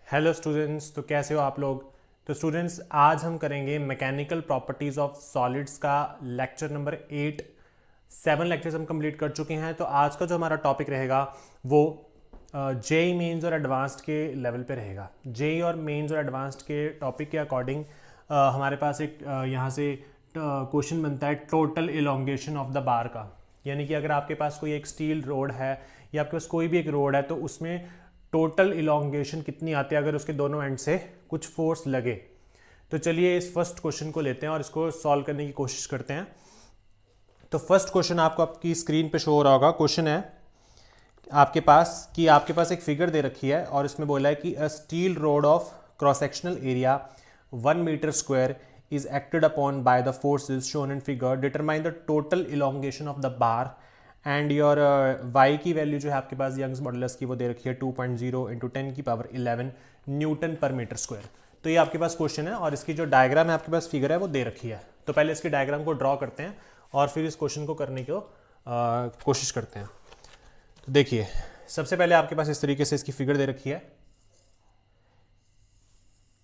Hello students, तो कैसे हो आप लोग। तो स्टूडेंट्स, आज हम करेंगे मैकेनिकल प्रॉपर्टीज़ ऑफ सॉलिड्स का लेक्चर नंबर 8। 7 लेक्चर्स हम कंप्लीट कर चुके हैं। तो आज का जो हमारा टॉपिक रहेगा वो जेई मेंस और एडवांस्ड के लेवल पे रहेगा। जेई और मेंस और एडवांस्ड के टॉपिक के अकॉर्डिंग हमारे पास एक यहाँ से क्वेश्चन बनता है total elongation of the bar का। यानी कि अगर आपके पास कोई एक स्टील रोड है या आपके पास कोई भी एक रोड है तो उसमें टोटल इलोंगेशन कितनी आती है अगर उसके दोनों एंड से कुछ फोर्स लगे। तो चलिए इस फर्स्ट क्वेश्चन को लेते हैं और इसको सॉल्व करने की कोशिश करते हैं। तो फर्स्ट क्वेश्चन आपको आपकी स्क्रीन पे शो हो रहा होगा। क्वेश्चन है आपके पास एक फिगर दे रखी है और इसमें बोला है कि a steel rod of cross sectional area 1 metre square is acted upon by the forces shown in figure. Determine the total elongation of the bar and your y की वैल्यू जो है आपके पास यंग्स मॉडुलस की वो दे रखी है 2.0 into 10 की power 11 Newton पर मीटर स्क्वायर। तो ये आपके पास क्वेश्चन है और इसकी जो डायग्राम है आपके पास फिगर है वो दे रखी है। तो पहले इसकी डायग्राम को ड्रॉ करते हैं और फिर इस क्वेश्चन को करने की कोशिश करते हैं। तो देखिए, सबसे पहले आपके पास इस तरीके से इसकी फिगर दे रखी है।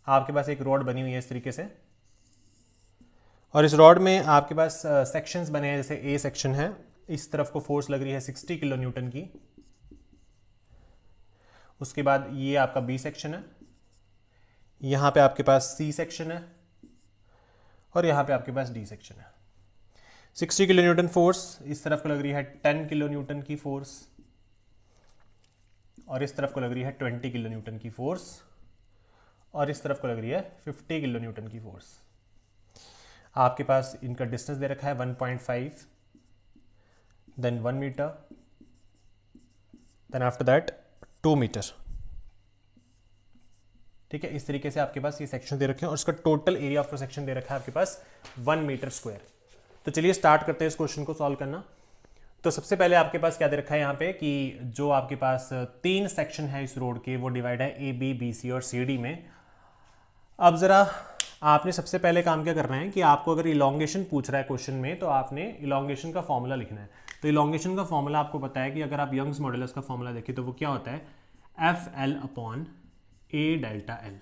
आपके पास एक रोड बनी हुई है इस तरीके से और इस रॉड में आपके पास सेक्शंस बने हैं। जैसे ए सेक्शन है, इस तरफ को फोर्स लग रही है 60 किलो न्यूटन की। उसके बाद ये आपका बी सेक्शन है, यहाँ पे आपके पास सी सेक्शन है और यहाँ पे आपके पास डी सेक्शन है। 60 किलो न्यूटन फोर्स इस तरफ को लग रही है 10 किलो न्यूटन की फोर्स और इस तरफ को लग रही है 20 किलो न्यूटन की फोर्स और इस तरफ को लग रही है 50 किलो न्यूटन की फोर्स। आपके पास इनका डिस्टेंस दे रखा है 1.5, then 1 metre, then after that 2 metre. ठीक है, इस तरीके से आपके पास ये सेक्शन दे रखे हैं और इसका टोटल एरिया ऑफ सेक्शन दे रखा है आपके पास 1 मीटर स्क्वायर। तो चलिए स्टार्ट करते हैं इस क्वेश्चन को सॉल्व करना। तो सबसे पहले आपके पास क्या दे रखा है यहाँ पे कि जो आपके पास 3 सेक्शन है इस रोड के वो डिवाइड है ए बी बी सी और सी डी में। अब जरा आपने सबसे पहले काम क्या करना है कि आपको अगर इलोंगेशन पूछ रहा है क्वेश्चन में तो आपने इलोंगेशन का फॉर्मूला लिखना है। तो इलोंगेशन का फॉर्मूला आपको पता है कि अगर आप यंग्स मॉडुलस का फॉर्मूला देखें तो वो क्या होता है, F L upon A delta L.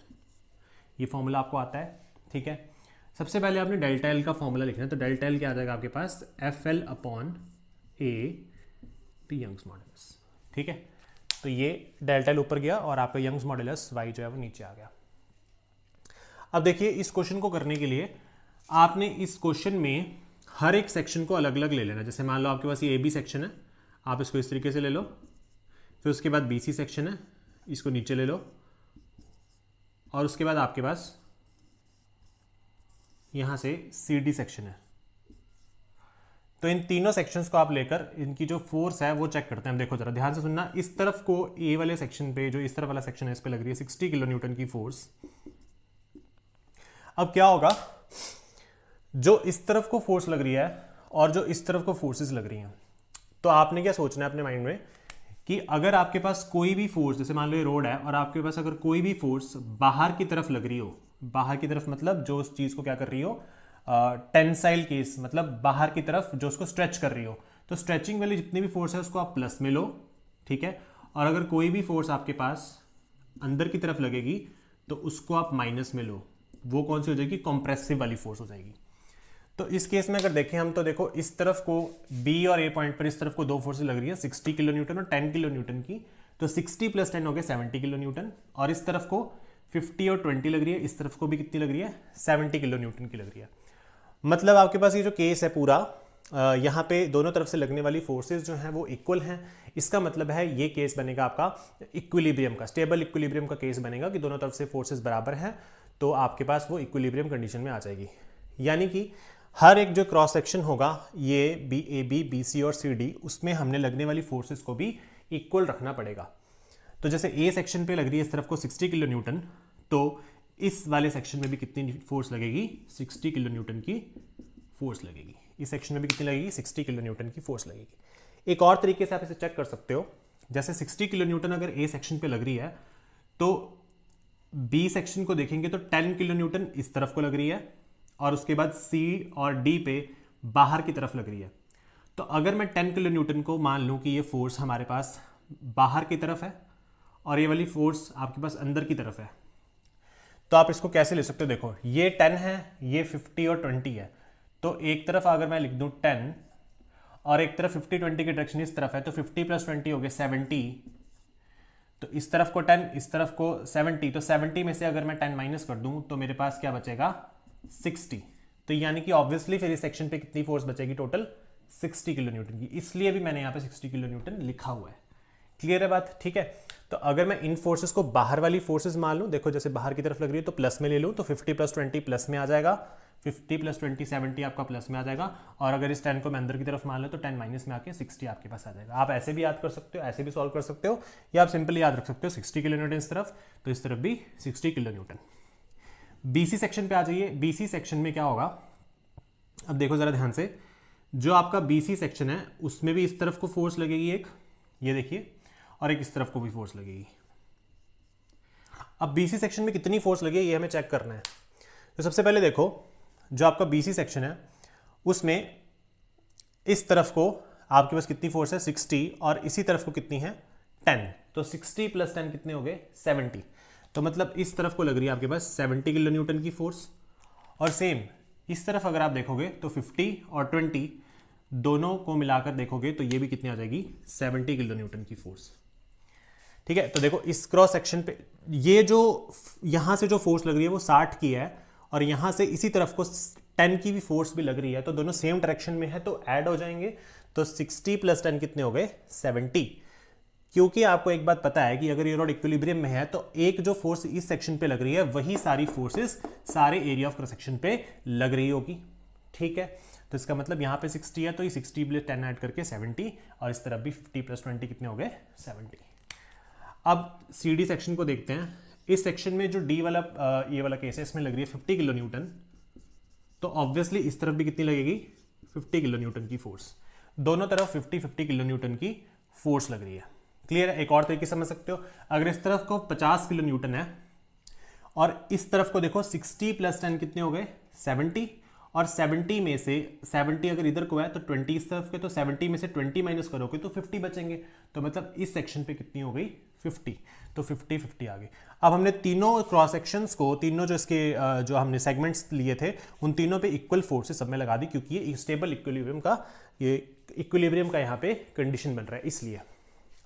ये फॉर्मूला आपको आता है। ठीक है, सबसे पहले आपने डेल्टा एल का फॉर्मूला लिखना है। तो डेल्टा एल क्या आ जाएगा आपके पास, F L upon A P Young's modulus. ठीक है, तो ये डेल्टा एल ऊपर गया और आपका यंग्स मॉडुलस वाई जो है वो नीचे आ गया। अब देखिए, इस क्वेश्चन को करने के लिए आपने इस क्वेश्चन में हर एक सेक्शन को अलग अलग ले लेना। जैसे मान लो आपके पास ये ए बी सेक्शन है, आप इसको इस तरीके से ले लो। फिर उसके बाद बी सी सेक्शन है, इसको नीचे ले लो और उसके बाद आपके पास यहां से सी डी सेक्शन है। तो इन तीनों सेक्शंस को आप लेकर इनकी जो फोर्स है वो चेक करते हैं। देखो जरा ध्यान से सुनना, इस तरफ को ए वाले सेक्शन पे, जो इस तरफ वाला सेक्शन है, इस पे लग रही है 60 किलो न्यूटन की फोर्स। अब क्या होगा, जो इस तरफ को फोर्स लग रही है और जो इस तरफ को फोर्सेस लग रही हैं, तो आपने क्या सोचना है अपने माइंड में कि अगर आपके पास कोई भी फोर्स, जैसे मान लो ये रोड है और आपके पास अगर कोई भी फोर्स बाहर की तरफ लग रही हो, बाहर की तरफ मतलब जो उस चीज को क्या कर रही हो, टेंसाइल केस मतलब बाहर की तरफ जो उसको स्ट्रेच कर रही हो, तो स्ट्रेचिंग वाली जितनी भी फोर्स है उसको आप प्लस में लो। ठीक है, और अगर कोई भी फोर्स आपके पास अंदर की तरफ लगेगी तो उसको आप माइनस में लो। वो कौन सी हो जाएगी, कंप्रेसिव वाली फोर्स हो जाएगी। तो इस केस में अगर देखें हम, तो देखो इस तरफ को बी और ए पॉइंट पर इस तरफ को दो फोर्सेस लग रही है 60 किलो न्यूटन और 10 किलो न्यूटन की। तो 60 प्लस 10 हो गया 70 किलो न्यूटन और इस तरफ को 50 और 20 लग रही है, इस तरफ को भी कितनी लग रही है, 70 किलो न्यूटन की लग रही है। मतलब आपके पास ये जो केस है पूरा, यहाँ पे दोनों तरफ से लगने वाली फोर्सेस जो हैं वो इक्वल हैं। इसका मतलब है ये केस बनेगा आपका इक्विलिब्रियम का, स्टेबल इक्विलिब्रियम का केस बनेगा कि दोनों तरफ से फोर्सेस बराबर हैं, तो आपके पास वो इक्विलिब्रियम कंडीशन में आ जाएगी। यानी कि हर एक जो क्रॉस सेक्शन होगा ये B A B B C और सी डी, उसमें हमने लगने वाली फोर्सेस को भी इक्वल रखना पड़ेगा। तो जैसे ए सेक्शन पे लग रही है इस तरफ को 60 किलो न्यूटन, तो इस वाले सेक्शन में भी कितनी फोर्स लगेगी, 60 किलो न्यूटन की फोर्स लगेगी। इस सेक्शन में भी कितनी लगेगी, 60 किलो न्यूटन की फोर्स लगेगी। एक और तरीके से आप इसे चेक कर सकते हो, जैसे 60 किलो न्यूटन अगर ए सेक्शन पे लग रही है तो बी सेक्शन को देखेंगे तो 10 किलो न्यूटन इस तरफ को लग रही है और उसके बाद सी और डी पे बाहर की तरफ लग रही है। तो अगर मैं 10 किलो न्यूटन को मान लूं कि ये फोर्स हमारे पास बाहर की तरफ है और ये वाली फोर्स आपके पास अंदर की तरफ है, तो आप इसको कैसे ले सकते हो? देखो ये 10 है, ये 50 और 20 है, तो एक तरफ अगर मैं लिख दूं 10 और एक तरफ 50 20 की डायरेक्शन इस तरफ है, तो 50 + 20 हो गए 70, तो इस तरफ को 10 इस तरफ को 70, तो 70 में से अगर मैं 10 माइनस कर दूं तो मेरे पास क्या बचेगा 60। तो यानी कि ऑब्वियसली फिर इस सेक्शन पे कितनी फोर्स बचेगी? टोटल 60 किलो न्यूटन की, इसलिए भी मैंने यहाँ पे 60 किलो न्यूटन लिखा हुआ है। क्लियर है बात? ठीक है। तो अगर मैं इन फोर्सेस को बाहर वाली फोर्सेस मान लूँ, देखो जैसे बाहर की तरफ लग रही है तो प्लस में ले लूँ, तो 50 + 20 प्लस में आ जाएगा, 50 + 20 70 आपका प्लस में आ जाएगा, और अगर इस 10 को मैं अंदर की तरफ मान लूँ तो 10 माइनस में आके 60 आपके पास आ जाएगा। आप ऐसे भी याद कर सकते हो, ऐसे भी सॉल्व कर सकते हो, या आप सिंपली याद रख सकते हो 60 किलो न्यूटन इस तरफ, तो इस तरफ भी 60 किलो न्यूटन। बीसी सेक्शन पे आ जाइए। बीसी सेक्शन में क्या होगा, अब देखो जरा ध्यान से, जो आपका बीसी सेक्शन है उसमें भी इस तरफ को फोर्स लगेगी एक, ये देखिए, और एक इस तरफ को भी फोर्स लगेगी। अब बीसी सेक्शन में कितनी फोर्स लगी ये हमें चेक करना है। तो सबसे पहले देखो, जो आपका बीसी सेक्शन है उसमें इस तरफ को आपके पास कितनी फोर्स है 60, और इसी तरफ को कितनी है 10, तो 60 + 10 कितने हो गए 70। तो मतलब इस तरफ को लग रही है आपके पास 70 किलो न्यूटन की फोर्स, और सेम इस तरफ अगर आप देखोगे तो 50 और 20 दोनों को मिलाकर देखोगे तो ये भी कितनी आ जाएगी 70 किलो न्यूटन की फोर्स। ठीक है। तो देखो इस क्रॉस सेक्शन पे ये जो यहां से जो फोर्स लग रही है वो 60 की है, और यहां से इसी तरफ को 10 की भी फोर्स भी लग रही है, तो दोनों सेम डायरेक्शन में है तो ऐड हो जाएंगे, तो 60 + 10 कितने हो गए 70। क्योंकि आपको एक बात पता है कि अगर ये रॉड इक्विलिब्रियम में है तो एक जो फोर्स इस सेक्शन पे लग रही है वही सारी फोर्सेस सारे एरिया ऑफ क्रॉस सेक्शन पे लग रही होगी। ठीक है। तो इसका मतलब यहाँ पे 60 है तो ये 60 + 10 ऐड करके 70, और इस तरफ भी 50 + 20 कितने हो गए 70। अब सी डी सेक्शन को देखते हैं। इस सेक्शन में जो डी वाला ये वाला केस है इसमें लग रही है 50 किलो न्यूटन, तो ऑब्वियसली इस तरफ भी कितनी लगेगी 50 किलो न्यूटन की फोर्स। दोनों तरफ 50 किलो न्यूटन की फोर्स लग रही है। क्लियर है? एक और तरीके से समझ सकते हो, अगर इस तरफ को 50 किलो न्यूटन है और इस तरफ को देखो 60 + 10 कितने हो गए 70, और 70 में से 70 अगर इधर को है तो 20 इस तरफ के, तो 70 में से 20 माइनस करोगे तो 50 बचेंगे, तो मतलब इस सेक्शन पे कितनी हो गई 50, तो 50 आ गई। अब हमने तीनों क्रॉस सेक्शंस को, तीनों जो इसके जो हमने सेगमेंट्स लिए थे उन तीनों पे इक्वल फोर्सेस सब में लगा दी, क्योंकि ये स्टेबल इक्विलिब्रियम का, ये इक्विलिब्रियम का यहाँ पे कंडीशन बन रहा है इसलिए।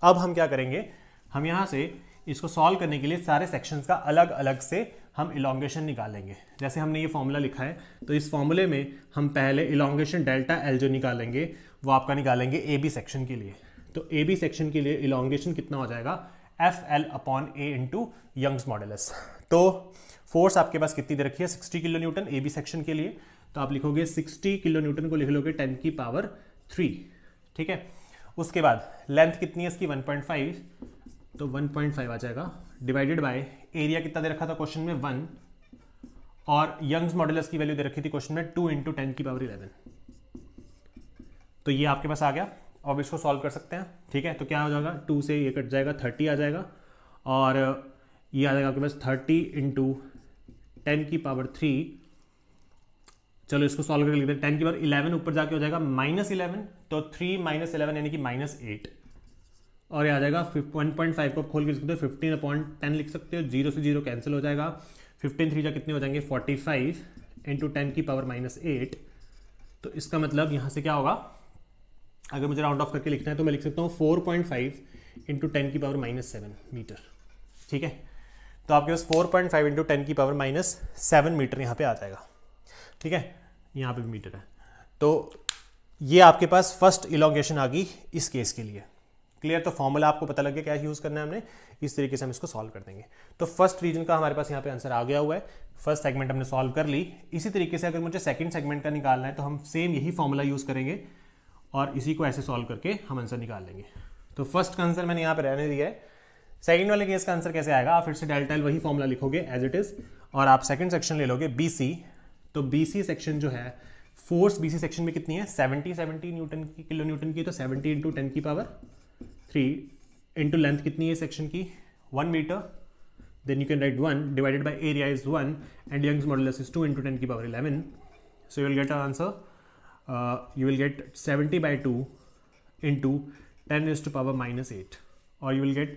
अब हम क्या करेंगे, हम यहाँ से इसको सॉल्व करने के लिए सारे सेक्शंस का अलग अलग से हम इलॉन्गेशन निकालेंगे। जैसे हमने ये फॉर्मूला लिखा है तो इस फॉर्मूले में हम पहले इलॉन्गेशन डेल्टा एल जो निकालेंगे वो आपका निकालेंगे ए बी सेक्शन के लिए। तो ए बी सेक्शन के लिए इलॉन्गेशन कितना हो जाएगा FL/A इंटू यंग्स मॉडुलस। तो फोर्स आपके पास कितनी दे रखी है 60 kilo newton A B section के लिए, तो आप लिखोगे 60 किलो न्यूटन को लिख लोगे 10⁻3। ठीक है। उसके बाद लेंथ कितनी है इसकी 1.5, तो 1.5 आ जाएगा, डिवाइडेड बाय एरिया कितना दे रखा था क्वेश्चन में 1, और यंग्स मॉडुलस की वैल्यू दे रखी थी क्वेश्चन में 2 × 10⁻11। तो ये आपके पास आ गया। अब इसको सॉल्व कर सकते हैं। ठीक है। तो क्या हो जाएगा 2 से ये कट जाएगा 30 आ जाएगा, और ये आ जाएगा आपके पास 30 × 10⁻3। चलो इसको सॉल्व करके लिखते हैं। 10⁻11 ऊपर जाके हो जाएगा -11, तो 3 - 11 यानी कि -8, और ये आ जाएगा 1.5 को खोल के लिख सकते हो 15/10 लिख सकते हो, 0 से 0 कैंसिल हो जाएगा, 15 3 जा कितने हो जाएंगे 45 × 10⁻8। तो इसका मतलब यहाँ से क्या होगा, अगर मुझे राउंड ऑफ करके लिखना है तो मैं लिख सकता हूँ 4.5 × 10⁻7 मीटर। ठीक है। तो आपके पास 4.5 × 10⁻7 मीटर यहाँ पे आ जाएगा। ठीक है। यहाँ पे भी मीटर है, तो ये आपके पास फर्स्ट इलॉन्गेशन आ गई इस केस के लिए। क्लियर? तो फॉर्मूला आपको पता लग गया क्या यूज़ करना है हमने, इस तरीके से हम इसको सॉल्व कर देंगे। तो फर्स्ट रीजन का हमारे पास यहाँ पे आंसर आ गया हुआ है, फर्स्ट सेगमेंट हमने सॉल्व कर ली। इसी तरीके से अगर मुझे सेकंड सेगमेंट का निकालना है तो हम सेम यही फॉर्मूला यूज़ करेंगे और इसी को ऐसे सॉल्व करके हम आंसर निकाल लेंगे। तो फर्स्ट का आंसर मैंने यहाँ पे रहने दिया है। सेकंड वाले केस का आंसर कैसे आएगा, आप फिर से डेल्टा एल वही फॉर्मूला लिखोगे एज इट इज, और आप सेकंड सेक्शन ले लोगे BC। तो BC सेक्शन जो है, फोर्स BC सेक्शन में कितनी है 70 न्यूटन की, किलो न्यूटन की, तो 70 × 10⁻3 इंटू लेंथ कितनी है सेक्शन की 1 metre, then you can write 1 divided by area is 1 and Young's modulus is 2 × 10⁻11। So you will get answer, you will get 70/2 into 10⁻⁻8, or you will get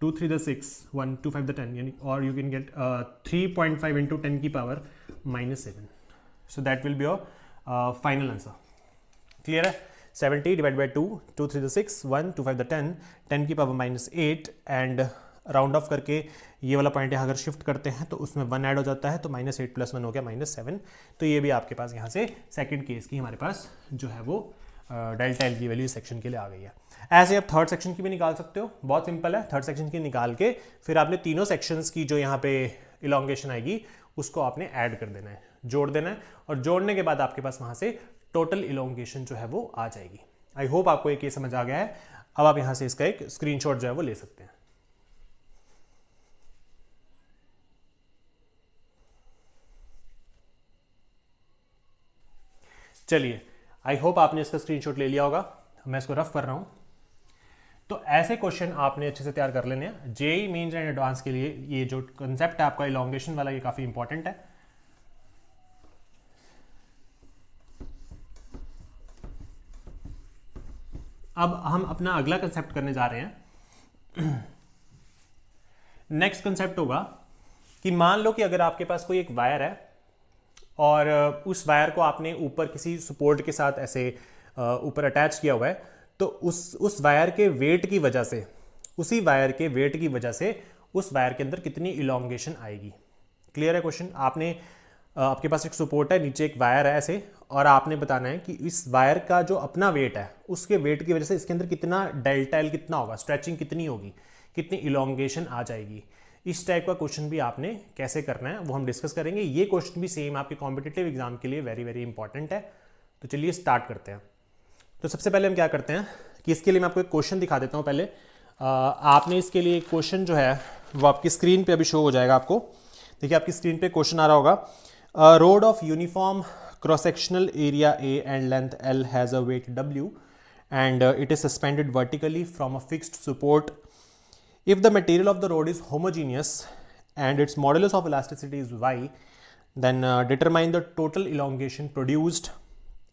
2 3 the 6 1 2 5 the 10 यानी, और you can get 3.5 into 10 की power -7. So that will be your final answer. Clear है? 70 divide by 2, 2 3 the 6 1 2 5 the 10, 10 की power -8 and round of करके ये वाला point यहाँ अगर शिफ्ट करते हैं तो उसमें 1 ऐड हो जाता है, तो -8 + 1 हो गया -7. तो ये भी आपके पास यहाँ से सेकंड केस की हमारे पास जो है वो डेल्टा एल की वैल्यू इस सेक्शन के लिए आ गई है. ऐसे आप थर्ड सेक्शन की भी निकाल सकते हो, बहुत सिंपल है. थर्ड सेक्शन की निकाल के फिर आपने तीनों सेक्शंस की जो यहाँ पे इलोंगेशन आएगी उसको आपने ऐड कर देना है, जोड़ देना है, और जोड़ने के बाद आपके पास वहाँ से टोटल इलोंगेशन जो है वो आ जाएगी. आई होप आपको एक ये समझ आ गया है. अब आप यहाँ से इसका एक स्क्रीनशॉट जो है वो ले सकते हैं. चलिए, आई होप आपने इसका स्क्रीनशॉट ले लिया होगा. मैं इसको रफ कर रहा हूं. तो ऐसे क्वेश्चन आपने अच्छे से तैयार कर लेने हैं. जेईई मेंस एंड एडवांस के लिए ये जो कंसेप्ट है आपका इलोंगेशन वाला, ये काफी इंपॉर्टेंट है. अब हम अपना अगला कंसेप्ट करने जा रहे हैं. नेक्स्ट कंसेप्ट होगा कि मान लो कि अगर आपके पास कोई एक वायर है और उस वायर को आपने ऊपर किसी सपोर्ट के साथ ऐसे ऊपर अटैच किया हुआ है, तो उस वायर के वेट की वजह से, उसी वायर के वेट की वजह से उस वायर के अंदर कितनी इलोंगेशन आएगी. क्लियर है क्वेश्चन? आपके पास एक सपोर्ट है, नीचे एक वायर है ऐसे, और आपने बताना है कि इस वायर का जो अपना वेट है उसके वेट की वजह से इसके अंदर कितना डेल्टा एल कितना होगा, स्ट्रेचिंग कितनी होगी, कितनी इलोंगेशन आ जाएगी. इस टाइप का क्वेश्चन भी आपने कैसे करना है वो हम डिस्कस करेंगे. ये क्वेश्चन भी सेम आपके कॉम्पिटिटिव एग्जाम के लिए वेरी वेरी इंपॉर्टेंट है. तो चलिए स्टार्ट करते हैं. तो सबसे पहले हम क्या करते हैं कि इसके लिए मैं आपको एक क्वेश्चन दिखा देता हूँ. पहले आपने इसके लिए एक क्वेश्चन जो है वो आपकी स्क्रीन पे अभी शो हो जाएगा. आपको देखिए आपकी स्क्रीन पे क्वेश्चन आ रहा होगा. Rod of uniform cross sectional area A and length L has a weight W and it is suspended vertically from a fixed support. If the material of the rod is homogeneous and its modulus of elasticity is y, then determine the total elongation produced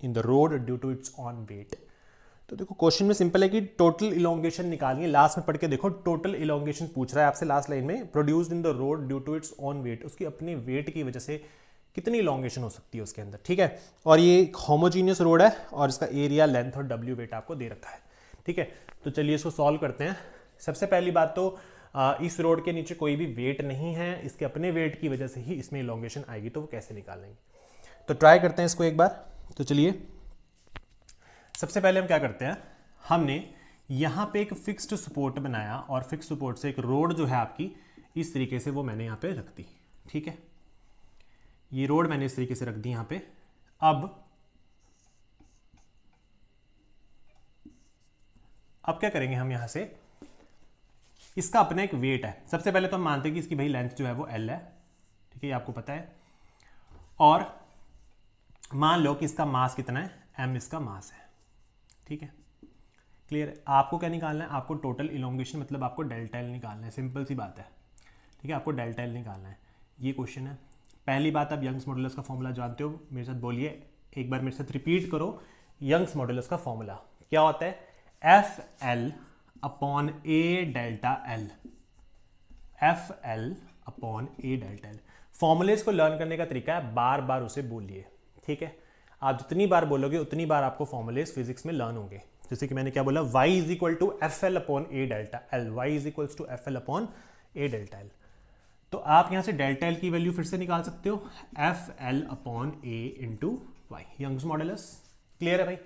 in the rod due to its own weight. तो देखो question में simple है कि total elongation निकालनी है. Last में पढ़ के देखो, टोटल इलोंगेशन पूछ रहा है आपसे लास्ट लाइन में. Produced in the rod due to its own weight, उसकी अपने वेट की वजह से कितनी इलोंगेशन हो सकती है उसके अंदर. ठीक है, और ये एक होमोजीनियस रोड है और इसका एरिया, लेंथ और डब्ल्यू वेट आपको दे रखा है. ठीक है, तो चलिए इसको सॉल्व करते हैं. सबसे पहली बात तो इस रोड के नीचे कोई भी वेट नहीं है, इसके अपने वेट की वजह से ही इसमें इलोंगेशन आएगी. तो वो कैसे निकालेंगे, तो ट्राई करते हैं इसको एक बार. तो चलिए सबसे पहले हम क्या करते हैं, हमने यहाँ पे एक फिक्स्ड सपोर्ट बनाया और फिक्स्ड सपोर्ट से एक रोड जो है आपकी इस तरीके से वो मैंने यहाँ पे रख दी. ठीक है, ये रोड मैंने इस तरीके से रख दी यहाँ पे. अब क्या करेंगे हम, यहाँ से इसका अपना एक वेट है. सबसे पहले तो हम मानते हैं कि इसकी भाई लेंथ जो है वो एल है. ठीक है, ये आपको पता है. और मान लो कि इसका मास कितना है, एम इसका मास है. ठीक है, क्लियर है? आपको क्या निकालना है, आपको टोटल इलोंगेशन मतलब आपको डेल्टा एल निकालना है. सिंपल सी बात है. ठीक है, आपको डेल्टा एल निकालना है. ये क्वेश्चन है. पहली बात, आप यंग्स मॉडुलस का फॉर्मूला जानते हो, मेरे साथ बोलिए एक बार, मेरे साथ रिपीट करो. यंग्स मॉडुलस का फॉर्मूला क्या होता है, F L upon A delta L. F L upon A delta L. Formulas को लर्न करने का तरीका है बार बार उसे बोलिए. ठीक है, आप जितनी बार बोलोगे उतनी बार आपको फॉर्मूलेस फिजिक्स में लर्न होंगे. जैसे कि मैंने क्या बोला, y is equal to F L upon A delta L. y is equal to F L upon A delta L. तो आप यहां से डेल्टा एल की वैल्यू फिर से निकाल सकते हो, F L upon A into Y, Young's modulus. Clear है भाई?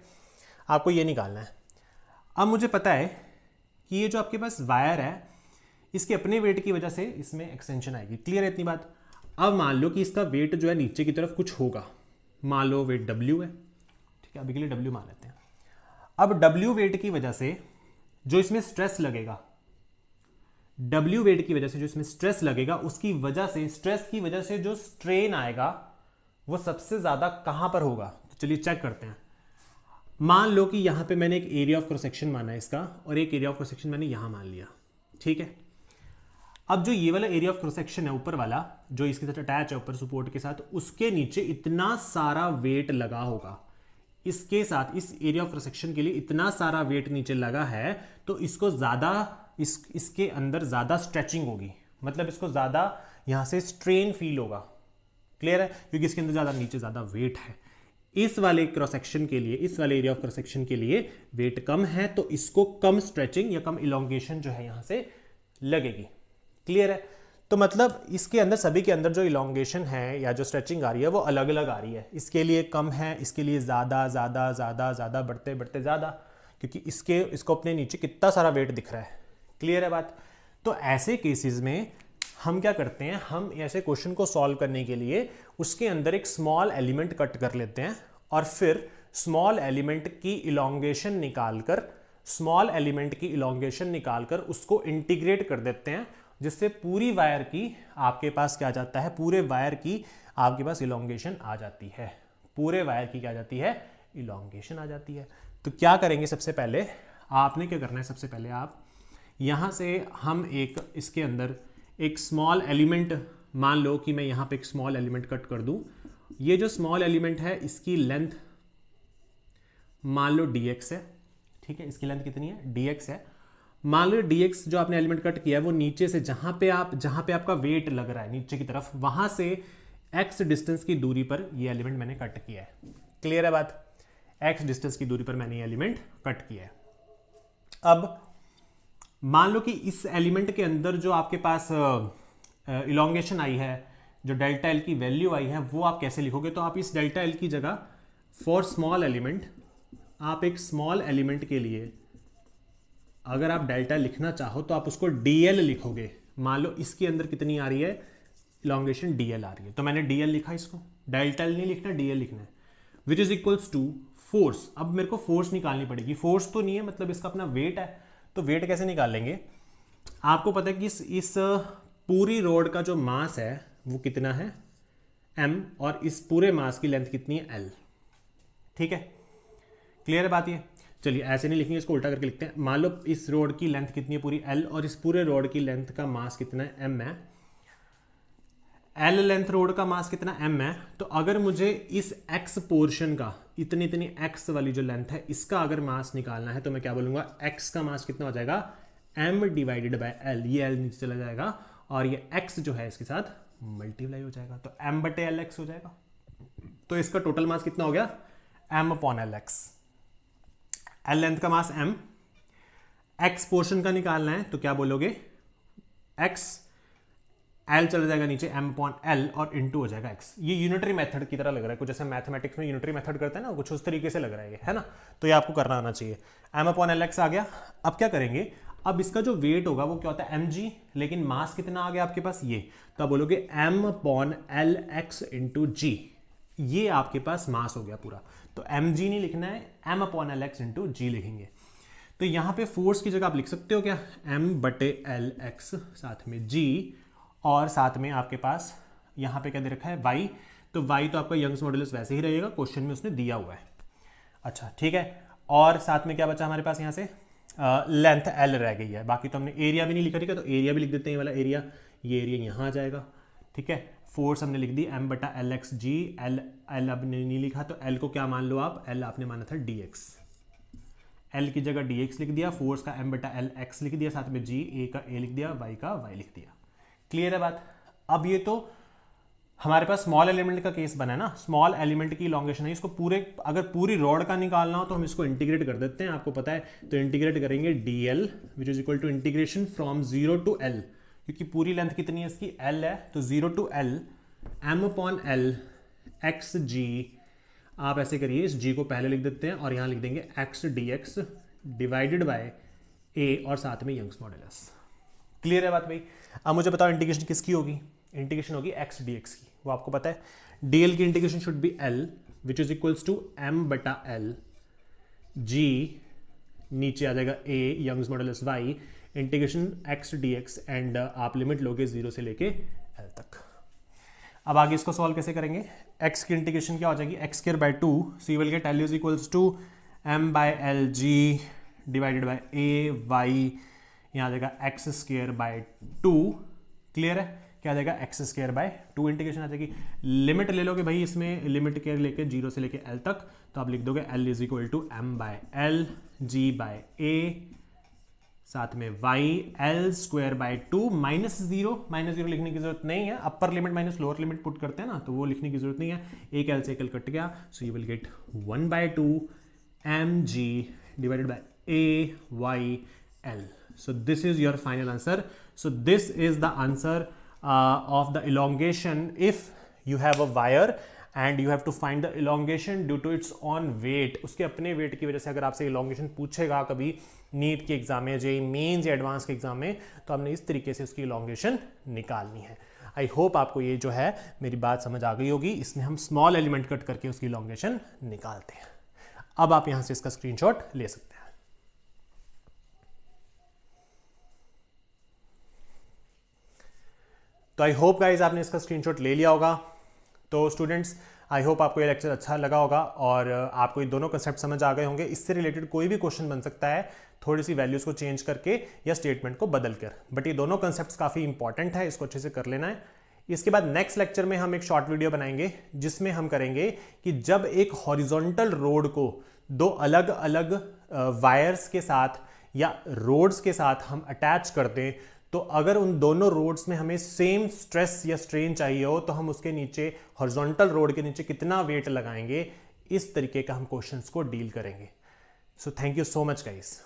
आपको ये निकालना है. अब मुझे पता है कि ये जो आपके पास वायर है इसके अपने वेट की वजह से इसमें एक्सटेंशन आएगी. क्लियर है इतनी बात? अब मान लो कि इसका वेट जो है नीचे की तरफ कुछ होगा, मान लो वेट W है. ठीक है, अभी के लिए W मान लेते हैं. अब W वेट की वजह से जो इसमें स्ट्रेस लगेगा, W वेट की वजह से जो इसमें स्ट्रेस लगेगा, उसकी वजह से, स्ट्रेस की वजह से जो स्ट्रेन आएगा वो सबसे ज्यादा कहां पर होगा. तो चलिए चेक करते हैं. मान लो कि यहां पे मैंने एक एरिया ऑफ क्रॉस सेक्शन माना है इसका, और एक एरिया ऑफ क्रॉस सेक्शन मैंने यहां मान लिया. ठीक है, अब जो ये वाला एरिया ऑफ क्रॉस सेक्शन है ऊपर वाला, जो इसके साथ अटैच है ऊपर सपोर्ट के साथ, उसके नीचे इतना सारा वेट लगा होगा, इसके साथ इस एरिया ऑफ सेक्शन के लिए इतना सारा वेट नीचे लगा है तो इसको ज़्यादा इसके अंदर ज़्यादा स्ट्रेचिंग होगी, मतलब इसको ज़्यादा यहाँ से स्ट्रेन फील होगा। क्लियर है? क्योंकि इसके अंदर ज़्यादा नीचे ज़्यादा वेट है। इस वाले क्रॉस सेक्शन के लिए, इस वाले एरिया ऑफ क्रॉस सेक्शन के लिए वेट कम है तो इसको कम स्ट्रेचिंग या कम इलोंगेशन जो है यहाँ से लगेगी। क्लियर है? तो मतलब इसके अंदर सभी के अंदर जो इलोंगेशन है या जो स्ट्रेचिंग आ रही है वो अलग अलग आ रही है। इसके लिए कम है, इसके लिए ज़्यादा ज़्यादा ज़्यादा ज़्यादा बढ़ते बढ़ते ज़्यादा, क्योंकि इसको अपने नीचे कितना सारा वेट दिख रहा है। क्लियर है बात? तो ऐसे केसेस में हम क्या करते हैं, हम ऐसे क्वेश्चन को सॉल्व करने के लिए उसके अंदर एक स्मॉल एलिमेंट कट कर लेते हैं और फिर स्मॉल एलिमेंट की इलोंगेशन निकालकर उसको इंटीग्रेट कर देते हैं, जिससे पूरी वायर की आपके पास क्या जाता है, पूरे वायर की आपके पास इलोंगेशन आ जाती है। पूरे वायर की क्या जाती है, इलोंगेशन आ जाती है। तो क्या करेंगे, सबसे पहले आपने क्या करना है, सबसे पहले आप यहाँ से हम इसके अंदर एक स्मॉल एलिमेंट, मान लो कि मैं यहाँ पे एक स्मॉल एलिमेंट कट कर दूं। ये जो स्मॉल एलिमेंट है इसकी लेंथ मान लो dx है। ठीक है, इसकी लेंथ कितनी है, dx है। मान लो dx जो आपने एलिमेंट कट किया है वो नीचे से जहां पे आपका वेट लग रहा है नीचे की तरफ, वहां से x डिस्टेंस की दूरी पर ये एलिमेंट मैंने कट किया है। क्लियर है बात? x डिस्टेंस की दूरी पर मैंने ये एलिमेंट कट किया है। अब मान लो कि इस एलिमेंट के अंदर जो आपके पास इलोंगेशन आई है, जो डेल्टा एल की वैल्यू आई है, वो आप कैसे लिखोगे? तो आप इस डेल्टा एल की जगह फॉर स्मॉल एलिमेंट, आप एक स्मॉल एलिमेंट के लिए अगर आप डेल्टा लिखना चाहो तो आप उसको dl लिखोगे। मान लो इसके अंदर कितनी आ रही है, इलोंगेशन dl आ रही है, तो मैंने dl लिखा, इसको डेल्टा एल नहीं लिखना, dl लिखना है, which is equals to force. अब मेरे को फोर्स निकालनी पड़ेगी। फोर्स तो नहीं है, मतलब इसका अपना वेट है, तो वेट कैसे निकालेंगे? आपको पता है कि इस पूरी रोड का जो मास है वो कितना है, m, और इस पूरे मास की लेंथ कितनी है, l। ठीक है, क्लियर है बात ये? चलिए ऐसे नहीं लिखेंगे, इसको उल्टा करके लिखते हैं। मान लो इस रोड की लेंथ कितनी है पूरी, l, और इस पूरे रोड की लेंथ का मास कितना है, m है। l लेंथ रोड का मास कितना, m है। तो अगर मुझे इस x पोर्शन का इतनी x वाली जो लेंथ है इसका अगर मास निकालना है तो मैं क्या बोलूंगा, x का मास कितना हो जाएगा, m डिवाइडेड बाय l। ये l नीचे चला जाएगा और ये x जो है इसके साथ मल्टीप्लाई हो जाएगा, तो m बटे एल एक्स हो जाएगा। तो इसका टोटल मास कितना हो गया, m upon L x. l length का मास m, x पोर्शन का निकालना है तो क्या बोलोगे, x, l चला जाएगा नीचे, m अपॉन l और इनटू हो जाएगा x। ये यूनिटरी मेथड की तरह लग रहा है, कुछ जैसे मैथमेटिक्स में यूनिटरी मेथड करते हैं ना, कुछ उस तरीके से लग रहा है ना। तो ये आपको करना आना चाहिए। m अपॉन एल एक्स आ गया। अब क्या करेंगे, अब इसका जो वेट होगा वो क्या होता है, mg, लेकिन मास कितना आ गया आपके पास, ये। तो आप बोलोगे m upon L X into G, ये आपके पास मास हो गया पूरा। तो mg नहीं लिखना है, m upon L X into G लिखेंगे। तो यहाँ पे फोर्स की जगह आप लिख सकते हो क्या, m बटे एल एक्स साथ में g, और साथ में आपके पास यहाँ पे क्या दे रखा है, y। तो y तो आपका यंग्स मॉडुलस वैसे ही रहेगा, क्वेश्चन में उसने दिया हुआ है। अच्छा ठीक है, और साथ में क्या बचा हमारे पास, यहाँ से लेंथ l रह गई है। बाकी तो हमने एरिया भी नहीं लिखा, ठीक है, तो एरिया भी लिख देते हैं, ये वाला एरिया, ये एरिया यहाँ आ जाएगा। ठीक है, फोर्स हमने लिख दी m बटा एल एक्स जी, l अब नहीं लिखा तो l को क्या मान लो आप, l आपने माना था dx, l की जगह dx लिख दिया, फोर्स का m बटा एल एक्स लिख दिया, साथ में g, a का a लिख दिया, y का y लिख दिया। क्लियर है बात? अब ये तो हमारे पास स्मॉल एलिमेंट का केस बना है ना, स्मॉल एलिमेंट की इलोंगेशन है, इसको अगर पूरी रॉड का निकालना हो तो हम इसको इंटीग्रेट कर देते हैं, आपको पता है। तो इंटीग्रेट करेंगे dl which is equal to integration from 0 to l, क्योंकि पूरी लेंथ कितनी है इसकी, l है, तो 0 to l m upon L X G. आप ऐसे करिए, इस g को पहले लिख देते हैं और यहाँ लिख देंगे x dx divided by a और साथ में यंग्स मॉडुलस। क्लियर है बात भाई? अब मुझे बताओ इंटीग्रेशन किसकी होगी, इंटीग्रेशन होगी x dx की, वो आपको पता है। dl की integration should be l which is equals to m बटा l, g नीचे आ जाएगा a Young's modulus y, integration x dx, and आप लिमिट लोगे 0 से लेके l तक। अब आगे इसको सॉल्व कैसे करेंगे, x की इंटीग्रेशन क्या हो जाएगी, x square by 2, so you will get l is equals to m by l g divided by a y, यहाँ आ जाएगा x स्क्वायर बाय 2। क्लियर है? क्या आ जाएगा एक्स स्क्वायर बाय 2 इंटीग्रेशन आ जाएगी। लिमिट ले लोगे भाई, इसमें लिमिट क्या लेके 0 से लेके एल तक, तो आप लिख दोगे L is equal to M by L G by A, साथ में Y L square by 2 minus zero लिखने की जरूरत नहीं है, upper limit minus lower limit put करते हैं ना, तो वो लिखने की जरूरत नहीं है, एक एल से एक एल कट गया, so you will get 1/2 M G divided by A Y L. So this is your final answer. So this is the answer of the elongation if you have a wire and you have to find the elongation due to its own weight. उसके अपने weight की वजह से अगर आपसे elongation पूछेगा कभी NEET के एग्जाम में, जेईई मेंस या एडवांस के एग्जाम में, तो आपने इस तरीके से उसकी elongation निकालनी है। आई होप आपको ये जो है मेरी बात समझ आ गई होगी। इसमें हम स्मॉल एलिमेंट कट करके उसकी elongation निकालते हैं। अब आप यहां से इसका स्क्रीनशॉट ले सकते हैं। तो आई होप गाइज आपने इसका स्क्रीनशॉट ले लिया होगा। तो स्टूडेंट्स, आई होप आपको ये लेक्चर अच्छा लगा होगा और आपको ये दोनों कंसेप्ट समझ आ गए होंगे। इससे रिलेटेड कोई भी क्वेश्चन बन सकता है थोड़ी सी वैल्यूज को चेंज करके या स्टेटमेंट को बदल कर, बट ये दोनों कंसेप्ट काफ़ी इंपॉर्टेंट है, इसको अच्छे से कर लेना है। इसके बाद नेक्स्ट लेक्चर में हम एक शॉर्ट वीडियो बनाएंगे जिसमें हम करेंगे कि जब एक हॉरिजॉन्टल रोड को दो अलग अलग वायर्स के साथ या रोड्स के साथ हम अटैच कर दें, तो अगर उन दोनों रोड्स में हमें सेम स्ट्रेस या स्ट्रेन चाहिए हो तो हम उसके नीचे हॉरिजॉन्टल रोड के नीचे कितना वेट लगाएंगे, इस तरीके का हम क्वेश्चंस को डील करेंगे। So thank you so much guys.